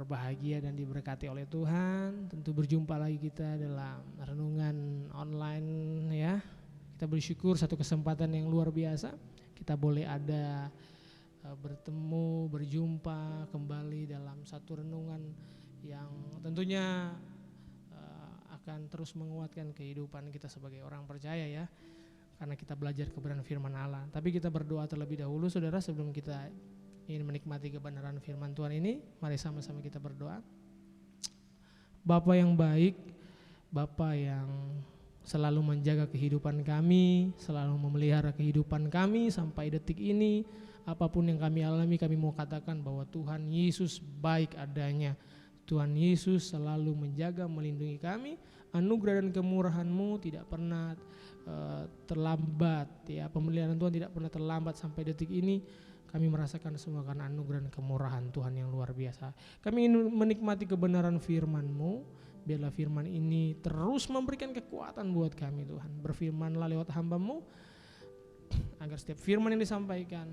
berbahagia dan diberkati oleh Tuhan. Tentu berjumpa lagi kita dalam renungan online ya. Kita bersyukur satu kesempatan yang luar biasa. Kita boleh ada bertemu, berjumpa kembali dalam satu renungan yang tentunya akan terus menguatkan kehidupan kita sebagai orang percaya ya. Karena kita belajar kebenaran firman Allah. Tapi kita berdoa terlebih dahulu saudara sebelum kita ingin menikmati kebenaran firman Tuhan ini. Mari sama-sama kita berdoa. Bapa yang baik, Bapa yang selalu menjaga kehidupan kami, selalu memelihara kehidupan kami sampai detik ini. Apapun yang kami alami, kami mau katakan bahwa Tuhan Yesus baik adanya. Tuhan Yesus selalu menjaga, melindungi kami. Anugerah dan kemurahan-Mu tidak pernah terlambat ya. Pemeliharaan Tuhan tidak pernah terlambat sampai detik ini. Kami merasakan semua karena anugerah dan kemurahan Tuhan yang luar biasa. Kami ingin menikmati kebenaran firman-Mu. Biarlah firman ini terus memberikan kekuatan buat kami Tuhan. Berfirmanlah lewat hamba-Mu agar setiap firman yang disampaikan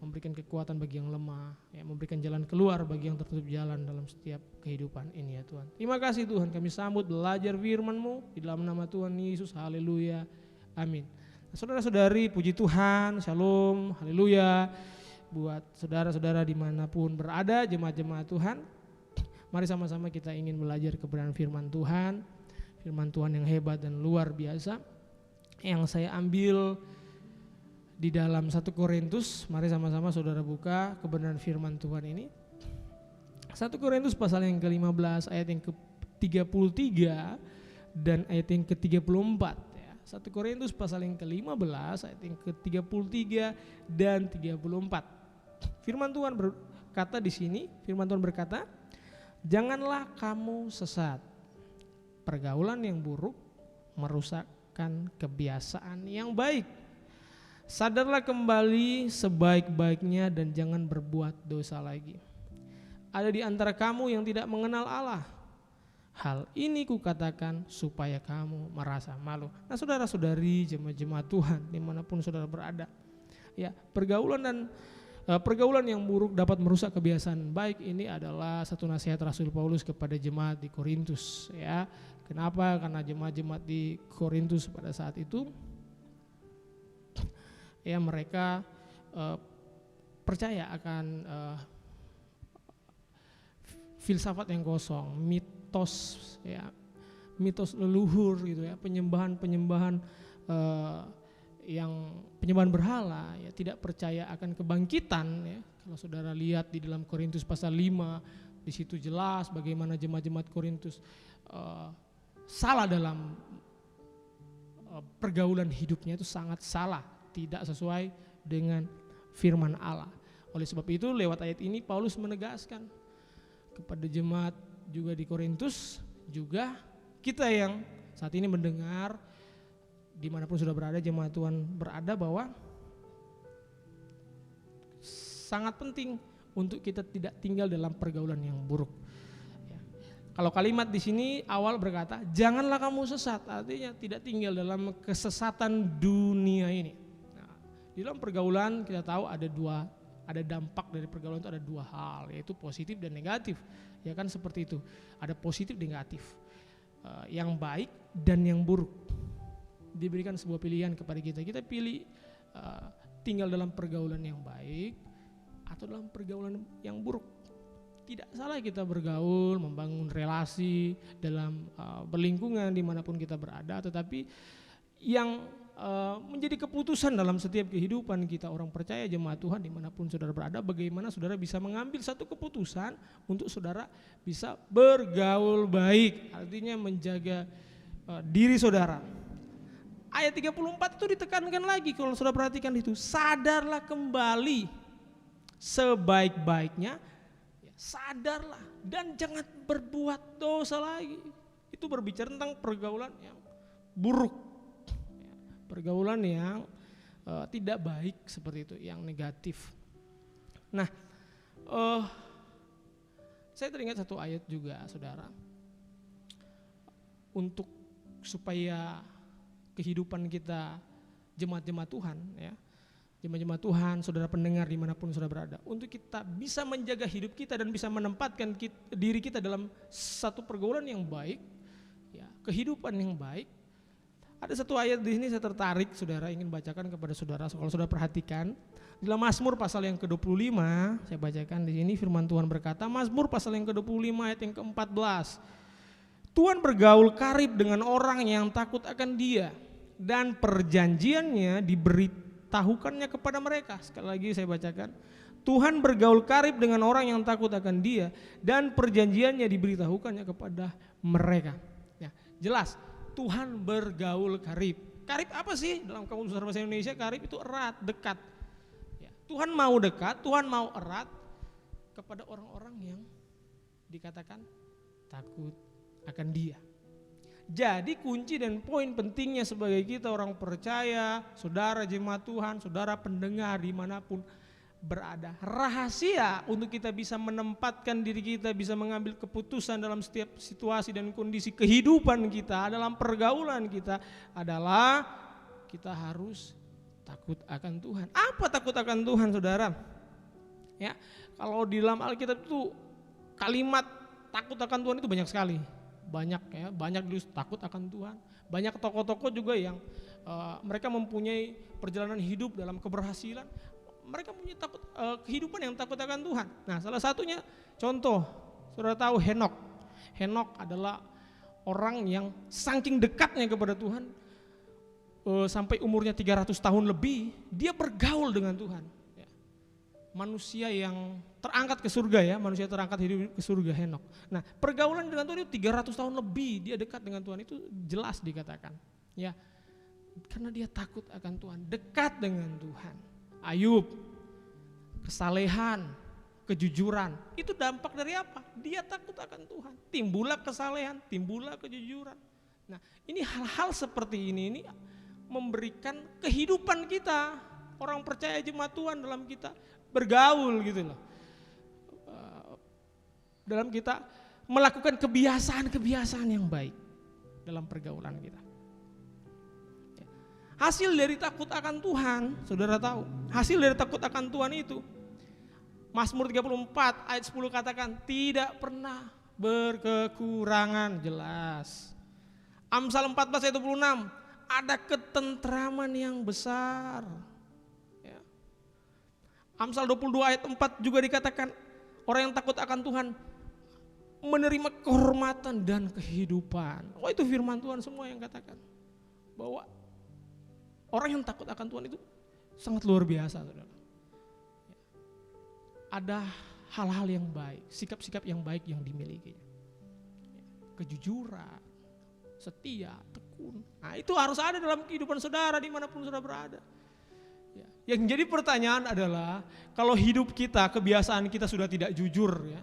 memberikan kekuatan bagi yang lemah, ya, memberikan jalan keluar bagi yang tertutup jalan dalam setiap kehidupan ini ya Tuhan. Terima kasih Tuhan, kami sambut belajar firman-Mu di dalam nama Tuhan Yesus. Haleluya, amin. Nah, saudara-saudari, puji Tuhan, shalom, haleluya. Buat saudara-saudara dimanapun berada, jemaat-jemaat Tuhan, mari sama-sama kita ingin belajar kebenaran firman Tuhan yang hebat dan luar biasa, yang saya ambil di dalam 1 Korintus. Mari sama-sama saudara buka kebenaran firman Tuhan ini. 1 Korintus pasal yang ke-15 ayat yang ke-33 dan ayat yang ke-34 ya. 1 Korintus pasal yang ke-15 ayat yang ke-33 dan 34. Firman Tuhan berkata di sini, firman Tuhan berkata, "Janganlah kamu sesat. Pergaulan yang buruk merusakkan kebiasaan yang baik. Sadarlah kembali sebaik-baiknya dan jangan berbuat dosa lagi. Ada di antara kamu yang tidak mengenal Allah. Hal ini kukatakan supaya kamu merasa malu." Nah saudara-saudari, jemaat-jemaat Tuhan dimanapun saudara berada, ya, pergaulan yang buruk dapat merusak kebiasaan baik. Ini adalah satu nasihat Rasul Paulus kepada jemaat di Korintus ya. Kenapa? Karena jemaat-jemaat di Korintus pada saat itu ya mereka percaya akan filsafat yang kosong, mitos leluhur gitu ya, penyembahan yang penyembahan berhala ya, tidak percaya akan kebangkitan ya. Kalau saudara lihat di dalam Korintus pasal 5, di situ jelas bagaimana jemaat-jemaat Korintus salah dalam pergaulan hidupnya, itu sangat salah, tidak sesuai dengan firman Allah. Oleh sebab itu lewat ayat ini Paulus menegaskan kepada jemaat juga di Korintus, juga kita yang saat ini mendengar dimanapun sudah berada, jemaat Tuhan berada, bahwa sangat penting untuk kita tidak tinggal dalam pergaulan yang buruk. Ya. Kalau kalimat di sini awal berkata, janganlah kamu sesat, artinya tidak tinggal dalam kesesatan dunia ini. Nah, di dalam pergaulan kita tahu ada dampak dari pergaulan itu ada dua hal, yaitu positif dan negatif. Ya kan seperti itu, ada positif dan negatif, yang baik dan yang buruk. Diberikan sebuah pilihan kepada kita. Kita pilih tinggal dalam pergaulan yang baik atau dalam pergaulan yang buruk. Tidak salah kita bergaul, membangun relasi dalam berlingkungan dimanapun kita berada, tetapi yang menjadi keputusan dalam setiap kehidupan kita orang percaya, jemaat Tuhan dimanapun saudara berada, bagaimana saudara bisa mengambil satu keputusan untuk saudara bisa bergaul baik, artinya menjaga diri saudara. Ayat 34 itu ditekankan lagi, kalau saudara perhatikan itu, sadarlah kembali sebaik-baiknya, ya, sadarlah dan jangan berbuat dosa lagi. Itu berbicara tentang pergaulan yang buruk, ya, pergaulan yang tidak baik seperti itu, yang negatif. Nah, saya teringat satu ayat juga saudara, untuk supaya kehidupan kita jemaat-jemaat Tuhan ya jemaat Tuhan, saudara pendengar dimanapun saudara berada, untuk kita bisa menjaga hidup kita dan bisa menempatkan diri kita dalam satu pergaulan yang baik, ya, kehidupan yang baik. Ada satu ayat di sini saya tertarik, saudara, ingin bacakan kepada saudara. Kalau saudara perhatikan, dalam Mazmur pasal yang ke-25, saya bacakan di sini firman Tuhan berkata, Mazmur pasal yang ke-25 ayat yang ke-14. Tuhan bergaul karib dengan orang yang takut akan Dia, dan perjanjiannya diberitahukannya kepada mereka. Sekali lagi saya bacakan, Tuhan bergaul karib dengan orang yang takut akan Dia, dan perjanjiannya diberitahukannya kepada mereka. Ya, jelas Tuhan bergaul karib. Karib apa sih? Dalam Kamus Besar Bahasa Indonesia, karib itu erat, dekat. Ya, Tuhan mau dekat, Tuhan mau erat kepada orang-orang yang dikatakan takut akan Dia. Jadi kunci dan poin pentingnya sebagai kita orang percaya, saudara jemaat Tuhan, saudara pendengar dimanapun berada, rahasia untuk kita bisa menempatkan diri kita, bisa mengambil keputusan dalam setiap situasi dan kondisi kehidupan kita, dalam pergaulan kita adalah kita harus takut akan Tuhan. Apa takut akan Tuhan, saudara? Ya, kalau di dalam Alkitab itu kalimat takut akan Tuhan itu banyak sekali. Banyak ya, banyak takut akan Tuhan. Banyak tokoh-tokoh juga yang mereka mempunyai perjalanan hidup dalam keberhasilan. Mereka punya kehidupan yang takut akan Tuhan. Nah, salah satunya contoh, saudara tahu Henok. Henok adalah orang yang saking dekatnya kepada Tuhan, sampai umurnya 300 tahun lebih, dia bergaul dengan Tuhan. Ya. Manusia yang terangkat ke surga ya, manusia terangkat hidup ke surga, Henok. Nah, pergaulan dengan Tuhan itu 300 tahun lebih dia dekat dengan Tuhan, itu jelas dikatakan. Ya, karena dia takut akan Tuhan, dekat dengan Tuhan. Ayub, kesalehan, kejujuran, itu dampak dari apa? Dia takut akan Tuhan. Timbullah kesalehan, timbullah kejujuran. Nah, ini hal-hal seperti ini memberikan kehidupan kita, orang percaya jemaat Tuhan, dalam kita bergaul gitu loh. Dalam kita melakukan kebiasaan-kebiasaan yang baik dalam pergaulan kita. Hasil dari takut akan Tuhan, saudara tahu, hasil dari takut akan Tuhan itu, Mazmur 34 ayat 10 katakan, tidak pernah berkekurangan, jelas. Amsal 14 ayat 26, ada ketentraman yang besar. Ya. Amsal 22 ayat 4 juga dikatakan, orang yang takut akan Tuhan menerima kehormatan dan kehidupan. Oh, itu firman Tuhan semua yang katakan, bahwa orang yang takut akan Tuhan itu sangat luar biasa, saudara. Ada hal-hal yang baik, sikap-sikap yang baik yang dimiliki. Kejujuran, setia, tekun. Nah, itu harus ada dalam kehidupan saudara dimanapun saudara berada. Yang jadi pertanyaan adalah, kalau hidup kita, kebiasaan kita sudah tidak jujur, ya,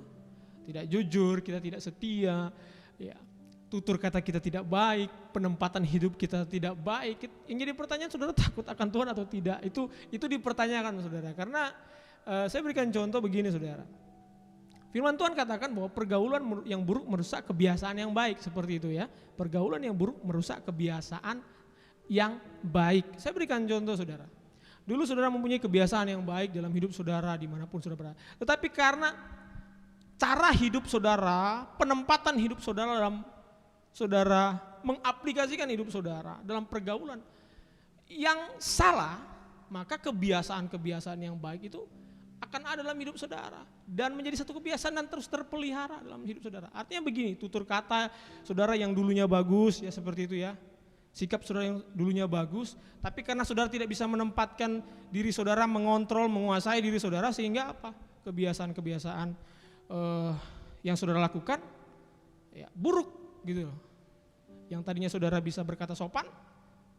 tidak jujur, kita tidak setia, ya, tutur kata kita tidak baik, penempatan hidup kita tidak baik. Yang jadi pertanyaan, saudara takut akan Tuhan atau tidak? Itu dipertanyakan, saudara. Karena saya berikan contoh begini, saudara. Firman Tuhan katakan bahwa pergaulan yang buruk merusak kebiasaan yang baik, seperti itu ya. Pergaulan yang buruk merusak kebiasaan yang baik. Saya berikan contoh, saudara. Dulu saudara mempunyai kebiasaan yang baik dalam hidup saudara dimanapun saudara berada. Tetapi karena cara hidup saudara, penempatan hidup saudara dalam saudara mengaplikasikan hidup saudara dalam pergaulan yang salah, maka kebiasaan-kebiasaan yang baik itu akan ada dalam hidup saudara dan menjadi satu kebiasaan dan terus terpelihara dalam hidup saudara. Artinya begini, tutur kata saudara yang dulunya bagus, ya seperti itu ya, sikap saudara yang dulunya bagus, tapi karena saudara tidak bisa menempatkan diri saudara, mengontrol, menguasai diri saudara, sehingga apa? Kebiasaan-kebiasaan yang saudara lakukan ya buruk gitu loh. Yang tadinya saudara bisa berkata sopan,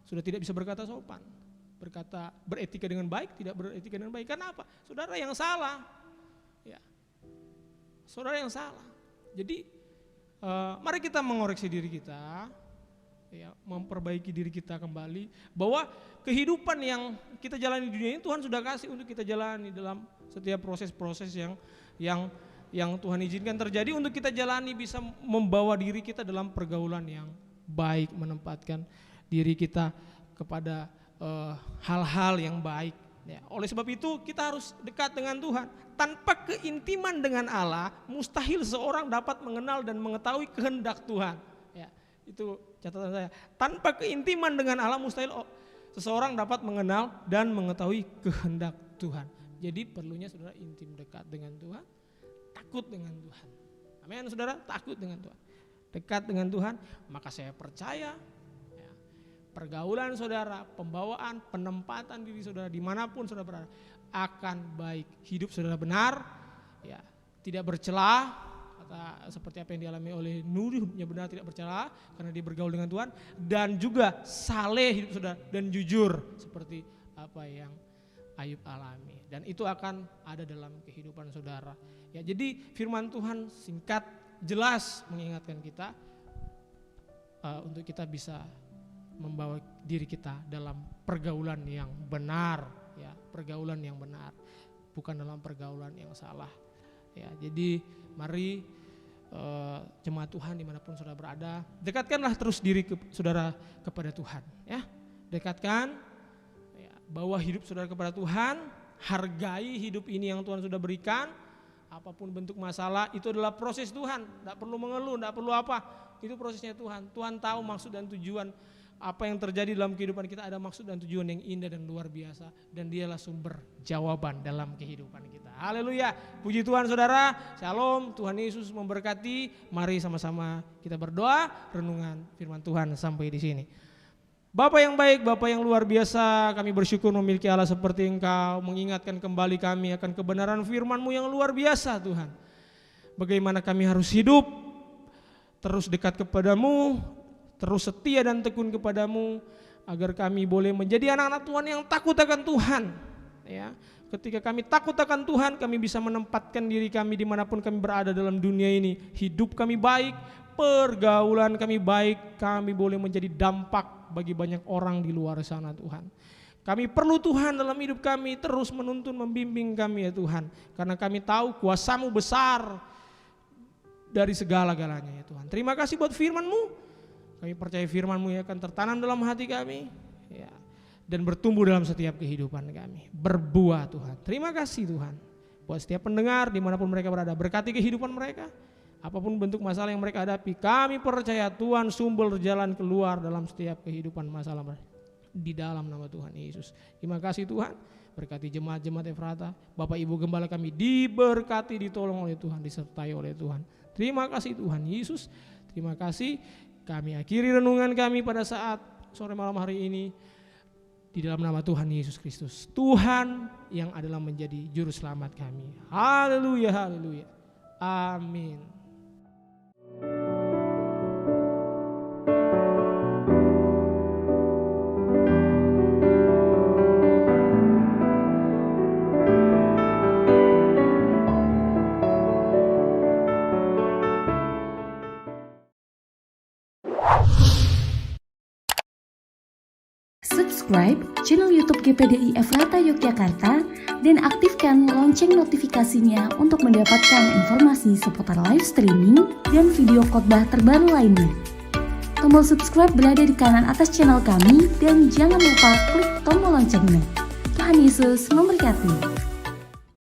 sudah tidak bisa berkata sopan. Berkata beretika dengan baik, tidak beretika dengan baik. Karena apa? Saudara yang salah. Ya. Saudara yang salah. Jadi mari kita mengoreksi diri kita, ya, memperbaiki diri kita kembali, bahwa kehidupan yang kita jalani di dunia ini Tuhan sudah kasih untuk kita jalani dalam setiap proses-proses yang Tuhan izinkan terjadi untuk kita jalani, bisa membawa diri kita dalam pergaulan yang baik, menempatkan diri kita kepada hal-hal yang baik. Ya, oleh sebab itu kita harus dekat dengan Tuhan. Tanpa keintiman dengan Allah, mustahil seorang dapat mengenal dan mengetahui kehendak Tuhan. Ya, itu catatan saya. Tanpa keintiman dengan Allah, mustahil seseorang dapat mengenal dan mengetahui kehendak Tuhan. Jadi perlunya saudara intim dekat dengan Tuhan, takut dengan Tuhan. Amin saudara, takut dengan Tuhan. Dekat dengan Tuhan, maka saya percaya ya, pergaulan saudara, pembawaan, penempatan diri saudara dimanapun saudara berada akan baik. Hidup saudara benar, ya, tidak bercela, kata seperti apa yang dialami oleh Nuh, hidupnya benar tidak bercela karena dia bergaul dengan Tuhan, dan juga saleh hidup saudara dan jujur seperti apa yang Ayub alami, dan itu akan ada dalam kehidupan saudara. Ya, jadi firman Tuhan singkat, jelas mengingatkan kita untuk kita bisa membawa diri kita dalam pergaulan yang benar, ya, pergaulan yang benar, bukan dalam pergaulan yang salah. Ya, jadi mari jemaat Tuhan dimanapun saudara berada, dekatkanlah terus diri saudara kepada Tuhan. Ya, dekatkan, ya, bawa hidup saudara kepada Tuhan, hargai hidup ini yang Tuhan sudah berikan. Apapun bentuk masalah itu adalah proses Tuhan, tidak perlu mengeluh, tidak perlu apa, itu prosesnya Tuhan. Tuhan tahu maksud dan tujuan apa yang terjadi dalam kehidupan kita, ada maksud dan tujuan yang indah dan luar biasa, dan dialah sumber jawaban dalam kehidupan kita. Haleluya, puji Tuhan saudara, shalom, Tuhan Yesus memberkati. Mari sama-sama kita berdoa, renungan firman Tuhan sampai di sini. Bapa yang baik, Bapa yang luar biasa, kami bersyukur memiliki Allah seperti Engkau, mengingatkan kembali kami akan kebenaran firman-Mu yang luar biasa Tuhan. Bagaimana kami harus hidup terus dekat kepadamu, terus setia dan tekun kepadamu, agar kami boleh menjadi anak-anak Tuhan yang takut akan Tuhan. Ya, ketika kami takut akan Tuhan, kami bisa menempatkan diri kami dimanapun kami berada dalam dunia ini. Hidup kami baik, pergaulan kami baik, kami boleh menjadi dampak bagi banyak orang di luar sana Tuhan. Kami perlu Tuhan dalam hidup kami, terus menuntun membimbing kami ya Tuhan. Karena kami tahu kuasa-Mu besar dari segala-galanya ya Tuhan. Terima kasih buat firman-Mu. Kami percaya firman-Mu akan tertanam dalam hati kami ya, dan bertumbuh dalam setiap kehidupan kami. Berbuah Tuhan. Terima kasih Tuhan buat setiap pendengar dimanapun mereka berada. Berkati kehidupan mereka. Apapun bentuk masalah yang mereka hadapi, kami percaya Tuhan sumber jalan keluar dalam setiap kehidupan masalah mereka. Di dalam nama Tuhan Yesus. Terima kasih Tuhan. Berkati jemaat-jemaat Efrata. Bapak Ibu Gembala kami diberkati, ditolong oleh Tuhan, disertai oleh Tuhan. Terima kasih Tuhan Yesus. Terima kasih. Kami akhiri renungan kami pada saat sore malam hari ini. Di dalam nama Tuhan Yesus Kristus. Tuhan yang adalah menjadi juru selamat kami. Haleluya, haleluya. Amin. Subscribe channel YouTube GPDI Efrata Yogyakarta dan aktifkan lonceng notifikasinya untuk mendapatkan informasi seputar live streaming dan video khotbah terbaru lainnya. Tombol subscribe berada di kanan atas channel kami dan jangan lupa klik tombol loncengnya. Tuhan Yesus memberkati.